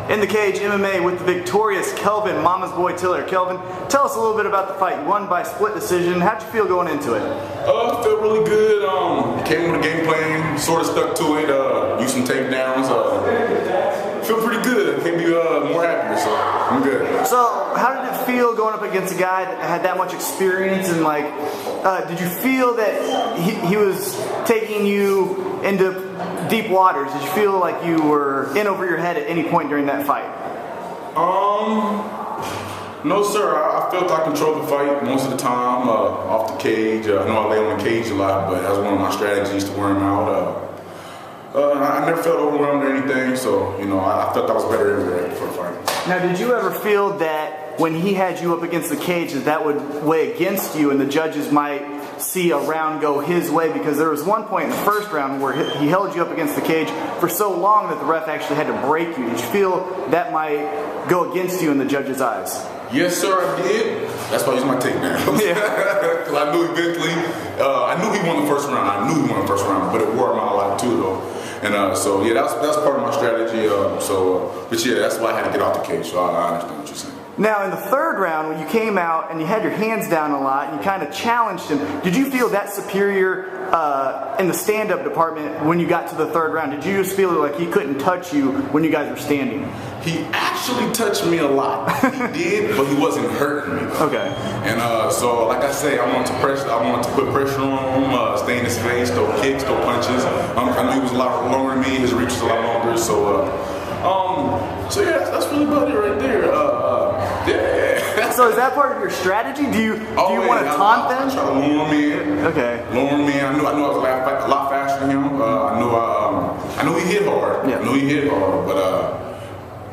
In the Cage MMA with the victorious Kelvin Mama's Boy Tiller. Kelvin, tell us a little bit about the fight. You won by split decision. How'd you feel going into it? I felt really good. Came with a game plan, sort of stuck to it. Used some takedowns. Feel pretty good. Can't be more happier, so I'm good. So, how did it feel going up against a guy that had that much experience? And did you feel that he was taking you into deep waters? Did you feel like you were in over your head at any point during that fight? No, sir. I felt I controlled the fight most of the time off the cage. I know I lay on the cage a lot, but that was one of my strategies to wear him out. I never felt overwhelmed or anything, so I felt I was better everywhere for the fight. Now, did you ever feel that when he had you up against the cage that would weigh against you and the judges might see a round go his way? Because there was one point in the first round where he held you up against the cage for so long that the ref actually had to break you. Did you feel that might go against you in the judge's eyes? Yes, sir, I did. That's why I used my takedown. Yeah. Because I knew eventually, I knew he won the first round, but it wore him out a lot too, though. And so, yeah, that's part of my strategy. But yeah, that's why I had to get off the cage, so I understand what you're saying. Now, in the third round, when you came out and you had your hands down a lot and you kind of challenged him, did you feel that superior in the stand-up department when you got to the third round? Did you just feel like he couldn't touch you when you guys were standing? He actually touched me a lot. He did, but he wasn't hurting me, though. Okay. And so, like I say, I wanted to put pressure on him, stay in his face, throw kicks, throw punches. I knew he was a lot longer than me. His reach was a lot longer. So yeah, that's really about it right there. Yeah. So is that part of your strategy? Do you want to taunt them? I try to lure him in. Okay. Lure him in. I knew I was a lot faster than him. I knew he hit hard. Yeah. I knew he hit hard, but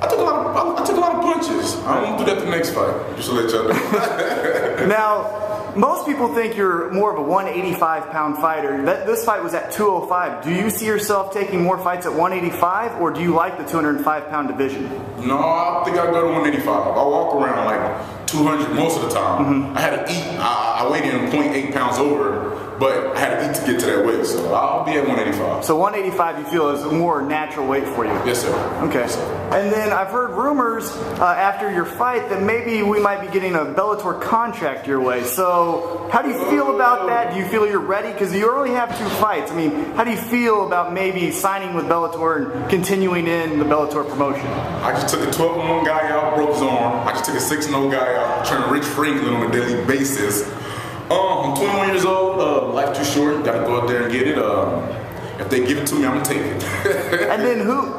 I took a lot of punches. I won't do that the next fight, just to let y'all know. Now, most people think you're more of a 185-pound fighter. This fight was at 205. Do you see yourself taking more fights at 185, or do you like the 205-pound division? No, I think I'll go to 185. I walk around like 200 most of the time. Mm-hmm. I had to eat. I weighed in 0.8 pounds over, but I had to eat to get to that weight, so I'll be at 185. So 185 you feel is a more natural weight for you? Yes, sir. Okay. Yes, sir. And then I've heard rumors after your fight that maybe we might be getting a Bellator contract your way. So how do you feel about that? Do you feel you're ready? Because you only have 2 fights. I mean, how do you feel about maybe signing with Bellator and continuing in the Bellator promotion? I just took a 12-1 guy out, broke his arm. I just took a 6-0 guy out, training Rich Franklin on a daily basis. I'm 21 years old, life too short, gotta go out there and get it. If they give it to me, I'm gonna take it. And then who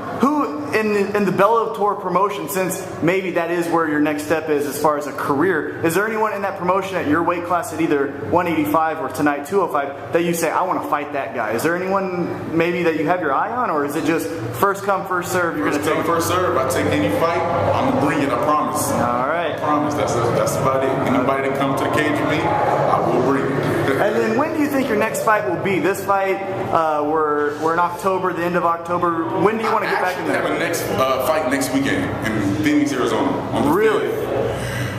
in the Bellator promotion, since maybe that is where your next step is as far as a career, is there anyone in that promotion at your weight class at either 185 or tonight 205 that you say, I want to fight that guy? Is there anyone maybe that you have your eye on, or is it just first come, first serve, you're gonna take it? First serve, I take any fight, I'm gonna bring it, I promise. All right. I promise, that's about it. Anybody that comes to the cage with me, I will bring it. And then when do you think your next fight will be? This fight, we're in October, the end of October. When do you want to get back in there? I have a next fight next weekend in Phoenix, Arizona. Really?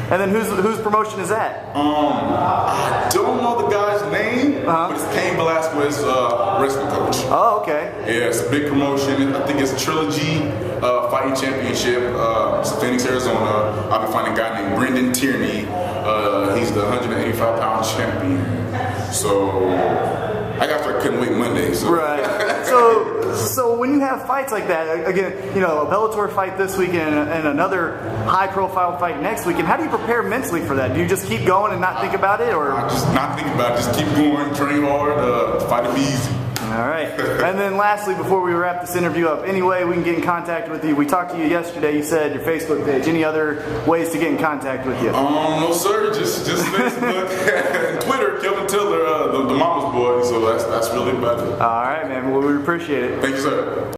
And then whose promotion is that? I don't know the guy's name, but it's Cain Velasquez, wrestling coach. Oh, okay. Yeah, it's a big promotion. I think it's a Trilogy Fighting Championship. It's in Phoenix, Arizona. I'll be fighting a guy named Brendan Tierney. He's the 185-pound champion. So I couldn't wait Monday. So. Right. So when you have fights like that, again, a Bellator fight this weekend and another high-profile fight next weekend, how do you prepare mentally for that? Do you just keep going and not think about it, or? I just not think about it. Just keep going, train hard, fight it easy. All right. And then lastly, before we wrap this interview up, any way we can get in contact with you? We talked to you yesterday. You said your Facebook page. Any other ways to get in contact with you? No, sir. Just Facebook and Twitter. Kelvin Tiller, the mama's boy. So that's really about it. All right, man. Well, we appreciate it. Thank you, sir.